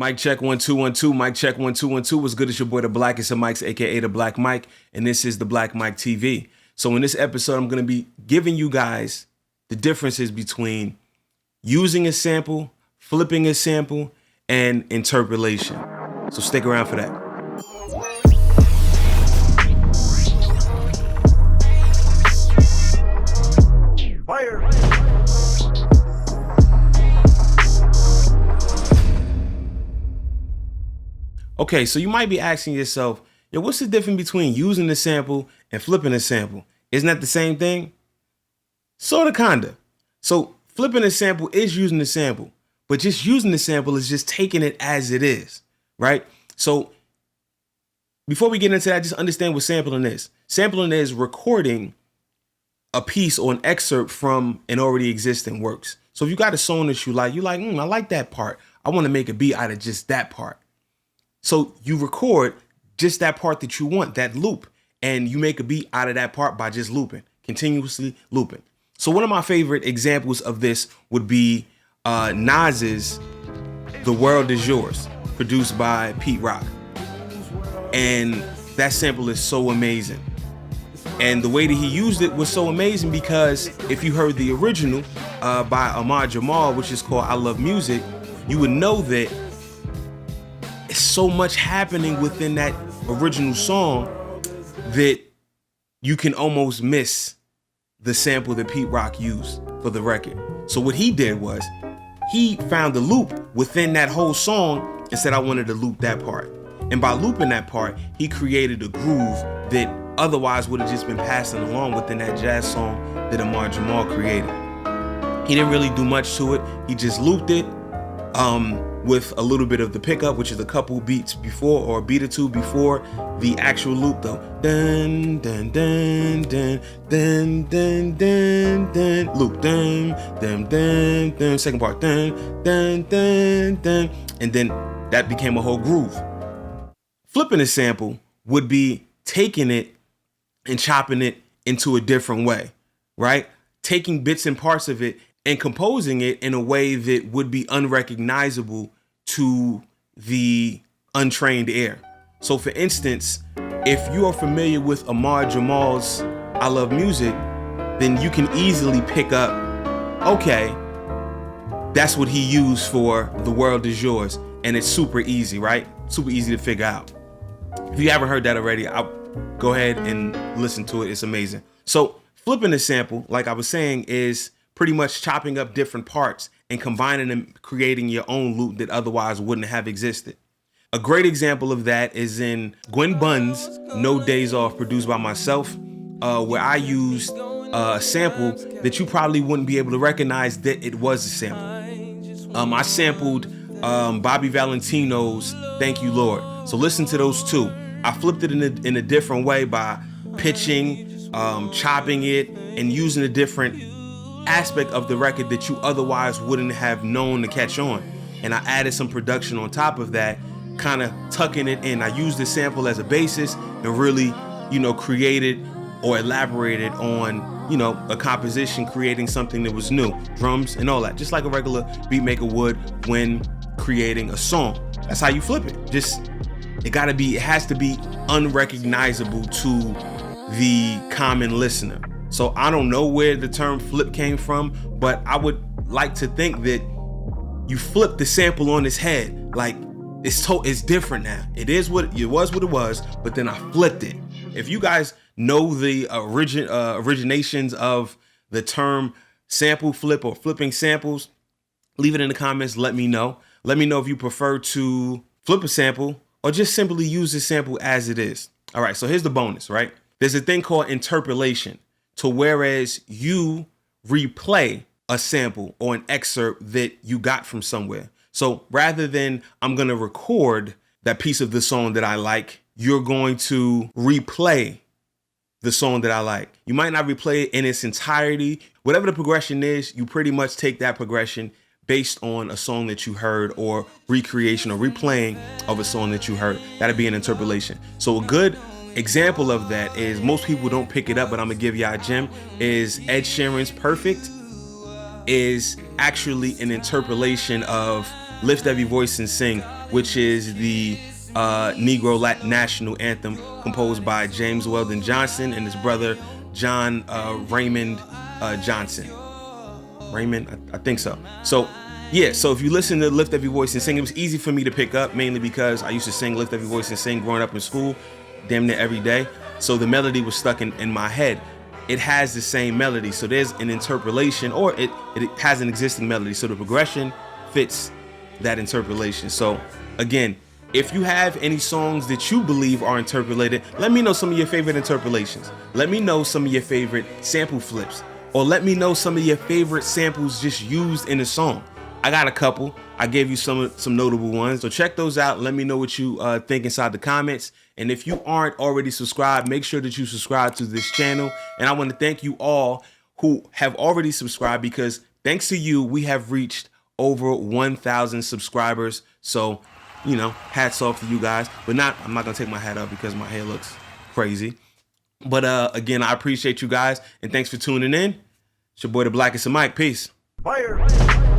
Mic check 1 2 1 2. Mic check 1 2 1 2. What's good? It's your boy the Blackest of Mics, aka DaBlackMic, and this is DaBlackMic TV. So in this episode, I'm gonna be giving you guys the differences between using a sample, flipping a sample, and interpolation. So stick around for that. Fire! Okay, so you might be asking yourself, yo, what's the difference between using the sample and flipping a sample? Isn't that the same thing? Sorta, kinda. So flipping a sample is using the sample, but just using the sample is just taking it as it is, right? So before we get into that, just understand what sampling is. Sampling is recording a piece or an excerpt from an already existing works. So if you got a song that you like, I like that part. I want to make a beat out of just that part. So you record just that part that you want, that loop, and you make a beat out of that part by just looping, continuously looping. So one of my favorite examples of this would be Nas's "The World Is Yours," produced by Pete Rock. And that sample is so amazing. And the way that he used it was so amazing because if you heard the original by Ahmad Jamal, which is called "I Love Music," you would know that it's so much happening within that original song that you can almost miss the sample that Pete Rock used for the record. So what he did was he found the loop within that whole song and said, I wanted to loop that part. And by looping that part, he created a groove that otherwise would have just been passing along within that jazz song that Ahmad Jamal created. He didn't really do much to it. He just looped it with a little bit of the pickup, which is a couple beats before, or a beat or two before the actual loop though. Dun dun dun dun dun dun dun dun, loop dun dun dun dun, second part dun dun dun dun, and then that became a whole groove. Flipping a sample would be taking it and chopping it into a different way, right? Taking bits and parts of it and composing it in a way that would be unrecognizable to the untrained ear. So for instance, if you are familiar with Ahmad Jamal's "I Love Music," then you can easily pick up, okay, that's what he used for "The World Is Yours," and it's super easy, right? Super easy to figure out. If you haven't heard that already, I'll go ahead and listen to it. It's amazing. So flipping a sample, like I was saying, is pretty much chopping up different parts and combining them, creating your own loop that otherwise wouldn't have existed. A great example of that is in Gwen Bunn's "No Days Off," produced by myself, where I used a sample that you probably wouldn't be able to recognize that it was a sample. I sampled Bobby Valentino's "Thank You Lord." So listen to those two. I flipped it in a different way by pitching, chopping it, and using a different aspect of the record that you otherwise wouldn't have known to catch on. And I added some production on top of that, kind of tucking it in. I used the sample as a basis and really, created or elaborated on, a composition, creating something that was new, drums and all that, just like a regular beat maker would when creating a song. That's how you flip it. It has to be unrecognizable to the common listener. So I don't know where the term flip came from, but I would like to think that you flip the sample on its head. Like it's different now. It was what it was, but then I flipped it. If you guys know the originations of the term sample flip or flipping samples, leave it in the comments. Let me know. Let me know if you prefer to flip a sample or just simply use the sample as it is. All right, so here's the bonus, right? There's a thing called interpolation. To whereas you replay a sample or an excerpt that you got from somewhere. So rather than I'm going to record that piece of the song that I like, you're going to replay the song that I like. You might not replay it in its entirety. Whatever the progression is, you pretty much take that progression based on a song that you heard or recreation or replaying of a song that you heard. That'd be an interpolation. So a good example of that is, most people don't pick it up, but I'm gonna give y'all a gem, is Ed Sheeran's "Perfect" is actually an interpolation of "Lift Every Voice and Sing" which is the Negro National Anthem composed by James Weldon Johnson and his brother John Raymond Johnson. Raymond, I think so. So yeah, so if you listen to Lift Every Voice and Sing, it was easy for me to pick up, mainly because I used to sing Lift Every Voice and Sing growing up in school, damn near every day. So the melody was stuck in my head. It has the same melody, so there's an interpolation, or it has an existing melody, so the progression fits that interpolation. So again, if you have any songs that you believe are interpolated, let me know some of your favorite interpolations. Let me know some of your favorite sample flips, or let me know some of your favorite samples just used in a song. I got a couple. I gave you some notable ones, so check those out. Let me know what you think inside the comments. And if you aren't already subscribed, make sure that you subscribe to this channel. And I want to thank you all who have already subscribed, because thanks to you, we have reached over 1,000 subscribers. So, you know, hats off to you guys. But I'm not gonna take my hat off because my hair looks crazy. But again, I appreciate you guys, and thanks for tuning in. It's your boy, the Blackest of Mike. Peace. Fire!